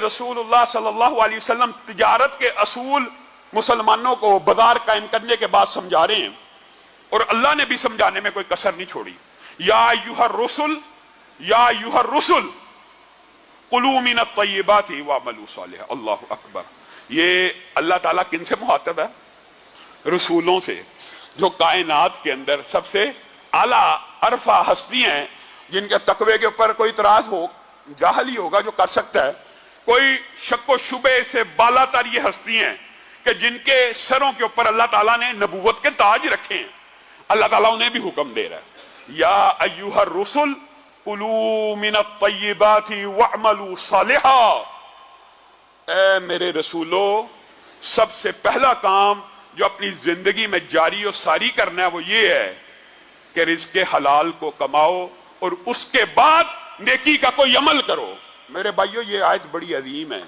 रसूल सल्लल्लाहु अलैहि वसल्लम तिजारत के असूल मुसलमानों को बाजार कायम करने के बाद समझा रहे हैं, और अल्लाह ने भी समझाने में कोई कसर नहीं छोड़ी। या अय्युहर रुसुल कुलू मिनत तय्यिबाति वअमलू सालिहा। अल्लाहु अकबर। ये अल्लाह ताला किन से मुखातब है? रसूलों से, जो कायनात के अंदर सबसे आला अरफा हस्ती हैं, जिनके तकवे के ऊपर कोई इतराज हो, जाहल ही होगा जो कर सकता है, कोई शक्को शुबे से बालातर ये हस्ती हैं कि जिनके सरों के ऊपर अल्लाह ताला ने नबूवत के ताज रखे हैं। अल्लाह ताला उन्हें भी हुक्म दे रहा है, या अय्युहर रुसुल कुलू मिनत तय्यिबाति वअमलू सालिहा। ए मेरे रसूलों, सबसे पहला काम जो अपनी जिंदगी में जारी और सारी करना है वो ये है कि रिज़्क़े हलाल को कमाओ और उसके बाद नेकी का कोई अमल करो। मेरे भाइयों, ये आयत बड़ी अजीम है,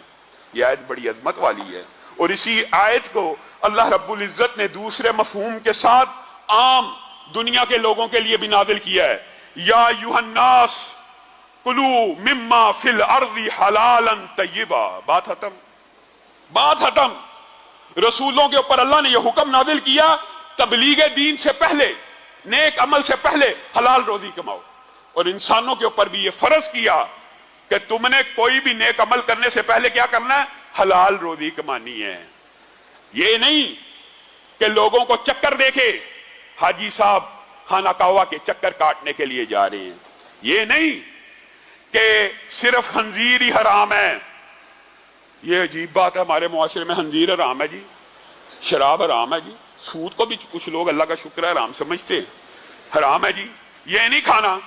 ये आयत बड़ी अजमत वाली है, और इसी आयत को अल्लाह रब्बुल इज्जत ने दूसरे मफहूम के साथ आम दुनिया के लोगों के लिए भी नाजिल किया है। या अय्युहन्नास कुलू मिम्मा फिल अर्ज़ि हलालन तय्यिबा। बात खत्म, बात खत्म। रसूलों के ऊपर अल्लाह ने यह हुक्म नाजिल किया, तबलीग दीन से पहले, नेक अमल से पहले हलाल रोजी कमाओ, और इंसानों के ऊपर भी यह फर्ज किया कि तुमने कोई भी नेक अमल करने से पहले क्या करना है? हलाल रोजी कमानी है। ये नहीं कि लोगों को चक्कर देखे हाजी साहब खाना कावा के चक्कर काटने के लिए जा रहे हैं, ये नहीं कि सिर्फ खंजीर ही हराम है। ये अजीब बात है, हमारे मुआशरे में खंजीर हराम है जी, शराब हराम है जी, सूद को भी कुछ लोग अल्लाह का शुक्र है हराम समझते हैं, हराम है जी, ये नहीं खाना।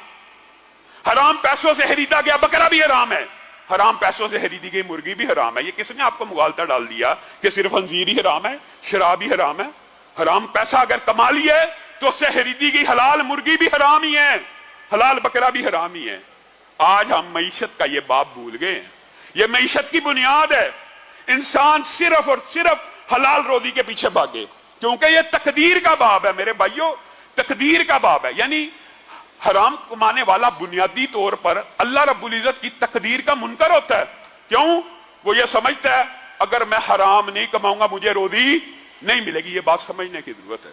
हराम पैसों से खरीदा गया बकरा भी हराम है, हराम पैसों से खरीदी गई मुर्गी भी हराम है। ये किसने आपको मुगालता डाल दिया कि सिर्फ खंजीर ही हराम है, शराब ही हराम है? हराम पैसा अगर कमा लिया है तो उससे खरीदी गई हलाल मुर्गी भी हराम ही है, हलाल बकरा भी हराम ही है। आज हम मईशत का ये बाब भूल गए हैं। ये मईशत की बुनियाद है। इंसान सिर्फ और सिर्फ हलाल रोजी के पीछे भागे, क्योंकि ये तकदीर का बाब है मेरे भाइयों, तकदीर का बाब है। यानी हराम कमाने वाला बुनियादी तौर पर अल्लाह रब्बुल इज्जत की तकदीर का मुनकर होता है। क्यों? वो ये समझता है अगर मैं हराम नहीं कमाऊंगा मुझे रोजी नहीं मिलेगी। ये बात समझने की जरूरत है।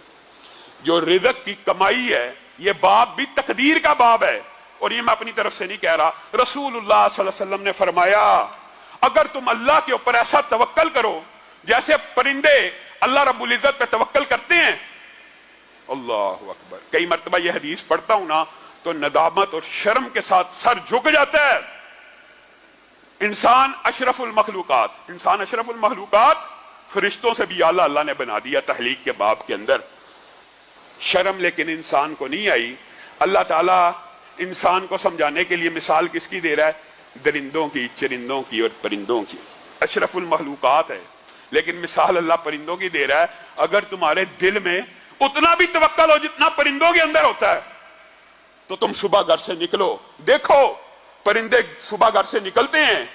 जो रिज़्क़ की कमाई है ये बाब भी तकदीर का बाब है, और ये मैं अपनी तरफ से नहीं कह रहा। रसूलुल्लाह सल्लल्लाहु अलैहि वसल्लम ने फरमाया, अगर तुम अल्लाह के ऊपर ऐसा तवक्कल करो जैसे परिंदे अल्लाह रब्बुल इज्जत पे तवक्कल करते हैं। अल्लाहु अकबर। कई मर्तबा यह हदीस पढ़ता हूं ना तो नदामत और शर्म के साथ सर झुक जाता है। इंसान अशरफुल मखलूकात, इंसान अशरफुल मखलूकात, फरिश्तों से भी आला अल्लाह ने बना दिया तहलीक के बाब के अंदर। शर्म लेकिन इंसान को नहीं आई। अल्लाह ताला इंसान को समझाने के लिए मिसाल किसकी दे रहा है? दरिंदों की, चरिंदों की और परिंदों की। अशरफुल मखलूकात है, लेकिन मिसाल अल्लाह परिंदों की दे रहा है। अगर तुम्हारे दिल में उतना भी तवक्कल हो जितना परिंदों के अंदर होता है तो तुम सुबह घर से निकलो। देखो परिंदे सुबह घर से निकलते हैं,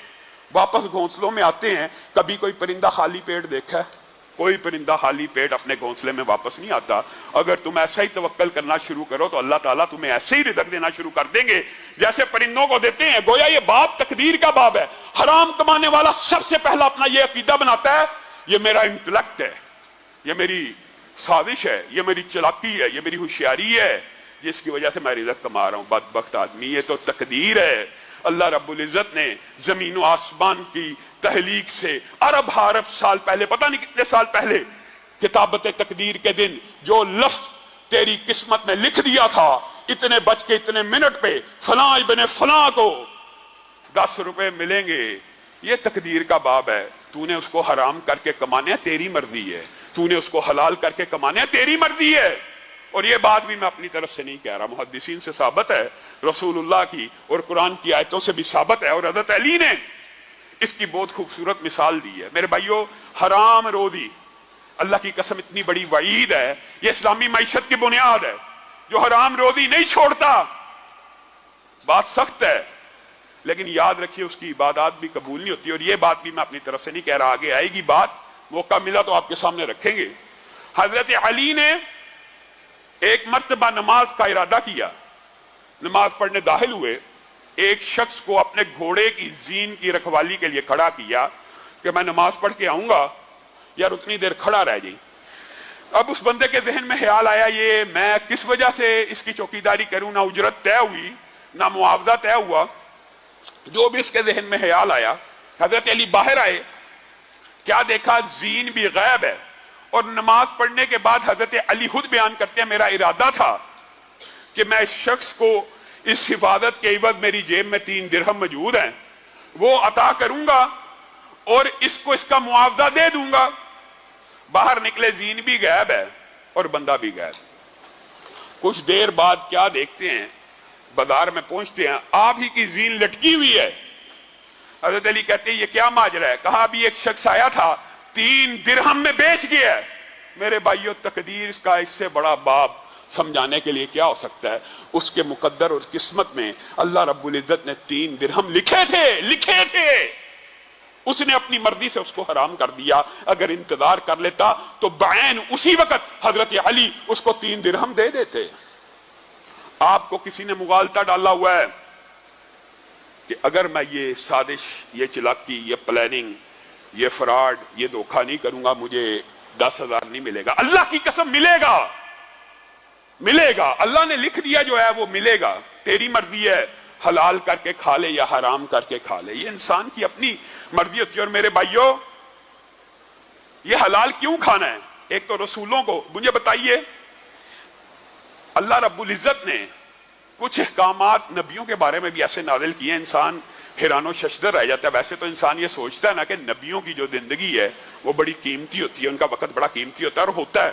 वापस घोंसलों में आते हैं। कभी कोई परिंदा खाली पेट देखा है? कोई परिंदा खाली पेट अपने घोंसले में वापस नहीं आता। अगर तुम ऐसा ही तवक्कल करना शुरू करो तो अल्लाह ताला तुम्हें ऐसे ही रिज़्क़ देना शुरू कर देंगे जैसे परिंदों को देते हैं। गोया ये बाब तकदीर का बाब है। हराम कमाने वाला सबसे पहला अपना ये अकीदा बनाता है, ये मेरा इंटेलेक्ट है, ये मेरी साजिश है, ये मेरी चालाकी है, ये मेरी होशियारी है जिसकी वजह से मैं रिज़्क़ कमा रहा हूं। बदबख्त आदमी, ये तो तकदीर है। अल्लाह रब्बुल इज्जत ने जमीन और आसमान की तहलीक से अरब अरब साल पहले, पता नहीं कितने साल पहले, किताबत तकदीर के दिन जो लफ्ज तेरी किस्मत में लिख दिया था, इतने बज के इतने मिनट पे फलां इब्ने फलां को 10 रुपए मिलेंगे, ये तकदीर का बाब है। तूने उसको हराम करके कमाने तेरी मर्जी है, तूने उसको हलाल करके कमाने तेरी मर्जी है। और ये बात भी मैं अपनी तरफ से नहीं कह रहा, मुहद्दिसीन से साबित है, रसूलुल्लाह की और कुरान की आयतों से भी साबित है, और हज़रत अली ने इसकी बहुत खूबसूरत मिसाल दी है। मेरे भाइयों, हराम रोजी, अल्लाह की कसम इतनी बड़ी वईद है, ये इस्लामी मईशत की बुनियाद है। जो हराम रोजी नहीं छोड़ता, बात सख्त है, लेकिन याद रखिए उसकी इबादत भी कबूल नहीं होती। और ये बात भी मैं अपनी तरफ से नहीं कह रहा, आगे आएगी बात, मौका मिला तो आपके सामने रखेंगे। हजरत अली ने एक मर्तबा नमाज का इरादा किया, नमाज पढ़ने दाखिल हुए ایک شخص کو اپنے گھوڑے کی زین کی رکھوالی کے لیے کھڑا کیا کہ میں نماز پڑھ کے آؤں گا یار اتنی دیر کھڑا رہ جائیں. اب اس بندے کے ذہن میں خیال آیا یہ میں کس وجہ سے اس کی چوکیداری کروں، نہ اجرت طے ہوئی نہ معاوضہ طے ہوا. جو بھی اس کے ذہن میں خیال آیا، حضرت علی باہر آئے، کیا دیکھا زین بھی غائب ہے. اور نماز پڑھنے کے بعد حضرت علی خود بیان کرتے ہیں میرا ارادہ تھا کہ میں اس شخص کو اس حفاظت کے عوض میری جیب میں 3 درہم موجود ہیں وہ عطا کروں گا اور اس کو اس کا معاوضہ دے دوں گا. باہر نکلے، زین بھی غائب ہے اور بندہ بھی غائب. کچھ دیر بعد کیا دیکھتے ہیں، بازار میں پہنچتے ہیں، آپ ہی کی زین لٹکی ہوئی ہے. حضرت علی کہتے ہیں یہ کیا ماجرا ہے؟ کہا ابھی ایک شخص آیا تھا 3 درہم میں بیچ گیا ہے. میرے بھائیو، تقدیر کا اس سے بڑا باب سمجھانے کے لیے کیا ہو سکتا ہے؟ اس کے مقدر اور قسمت میں اللہ رب العزت نے 3 درہم لکھے تھے. اس نے اپنی مرضی سے اس کو حرام کر دیا. اگر انتظار کر لیتا تو بعین اسی وقت حضرت علی اس کو 3 درہم دے دیتے. آپ کو کسی نے مغالطہ ڈالا ہوا ہے کہ اگر میں یہ سازش، یہ چلاکی، یہ پلاننگ، یہ فراڈ، یہ دھوکہ نہیں کروں گا مجھے 10,000 نہیں ملے گا. اللہ کی قسم ملے گا. اللہ نے لکھ دیا جو ہے وہ ملے گا. تیری مرضی ہے حلال کر کے کھا لے یا حرام کر کے کھا لے، یہ انسان کی اپنی مرضی ہوتی ہے. اور میرے بھائیوں، یہ حلال کیوں کھانا ہے؟ ایک تو رسولوں کو مجھے بتائیے، اللہ رب العزت نے کچھ احکامات نبیوں کے بارے میں بھی ایسے نازل کیے، انسان حیران و ششدر رہ جاتا ہے. ویسے تو انسان یہ سوچتا ہے نا کہ نبیوں کی جو زندگی ہے وہ بڑی قیمتی ہوتی ہے، ان کا وقت بڑا قیمتی ہوتا ہے، اور ہوتا ہے.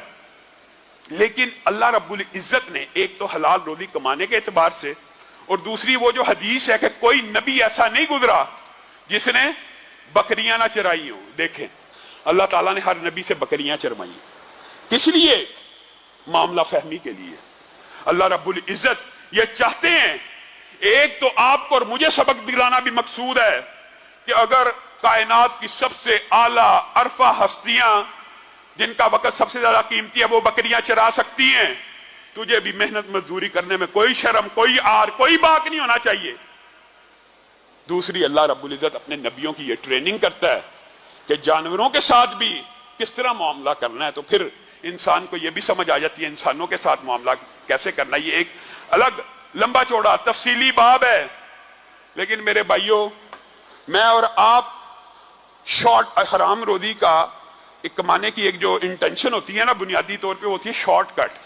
لیکن اللہ رب العزت نے ایک تو حلال روزی کمانے کے اعتبار سے، اور دوسری وہ جو حدیث ہے کہ کوئی نبی ایسا نہیں گزرا جس نے بکریاں نہ چرائی ہوں. دیکھیں اللہ تعالیٰ نے ہر نبی سے بکریاں چروائی. کس لیے؟ معاملہ فہمی کے لیے. اللہ رب العزت یہ چاہتے ہیں، ایک تو آپ کو اور مجھے سبق دلانا بھی مقصود ہے کہ اگر کائنات کی سب سے اعلیٰ عرفہ ہستیاں جن کا وقت سب سے زیادہ قیمتی ہے وہ بکریاں چرا سکتی ہیں، تجھے بھی محنت مزدوری کرنے میں کوئی شرم، کوئی آر، کوئی باک نہیں ہونا چاہیے. دوسری، اللہ رب العزت اپنے نبیوں کی یہ ٹریننگ کرتا ہے کہ جانوروں کے ساتھ بھی کس طرح معاملہ کرنا ہے. تو پھر انسان کو یہ بھی سمجھ آ جاتی ہے انسانوں کے ساتھ معاملہ کیسے کرنا ہے. یہ ایک الگ لمبا چوڑا تفصیلی باب ہے. لیکن میرے بھائیوں، میں اور آپ شارٹ حرام روزی کا کمانے کی ایک جو انٹینشن ہوتی ہے نا، بنیادی طور پہ ہوتی ہے شارٹ کٹ،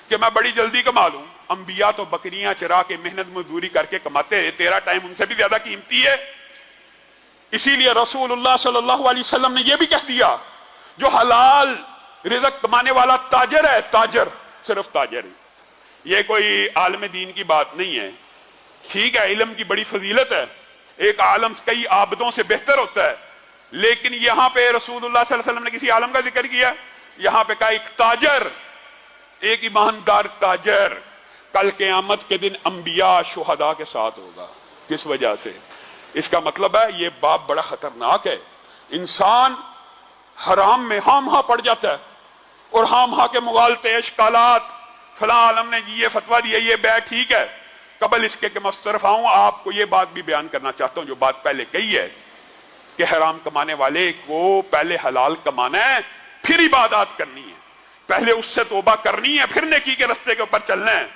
کہ میں بڑی جلدی کما لوں. انبیاء تو بکریاں چرا کے محنت مزدوری کر کے کماتے ہیں، تیرا ٹائم ان سے بھی زیادہ قیمتی ہے. اسی لیے رسول اللہ صلی اللہ علیہ وسلم نے یہ بھی کہہ دیا، جو حلال رزق کمانے والا تاجر ہے، تاجر صرف تاجر ہے. یہ کوئی عالم دین کی بات نہیں ہے. ٹھیک ہے، علم کی بڑی فضیلت ہے، ایک عالم کئی عابدوں سے بہتر ہوتا ہے، لیکن یہاں پہ رسول اللہ صلی اللہ علیہ وسلم نے کسی عالم کا ذکر کیا، یہاں پہ کہا ایک تاجر، ایک ایماندار تاجر کل قیامت کے دن انبیاء شہداء کے ساتھ ہوگا. کس وجہ سے؟ اس کا مطلب ہے یہ باب بڑا خطرناک ہے. انسان حرام میں ہاں ہاں پڑ جاتا ہے، اور ہاں ہاں کے مغالطے، اشکالات، فلاں عالم نے یہ فتویٰ دیا، یہ بیع ٹھیک ہے. قبل اس کے کہ میں اس طرف آؤں، آپ کو یہ بات بھی بیان کرنا چاہتا ہوں جو بات پہلے کہی ہے کہ حرام کمانے والے کو پہلے حلال کمانا ہے، پھر عبادات کرنی ہے. پہلے اس سے توبہ کرنی ہے، پھر نیکی کے رستے کے اوپر چلنا ہے.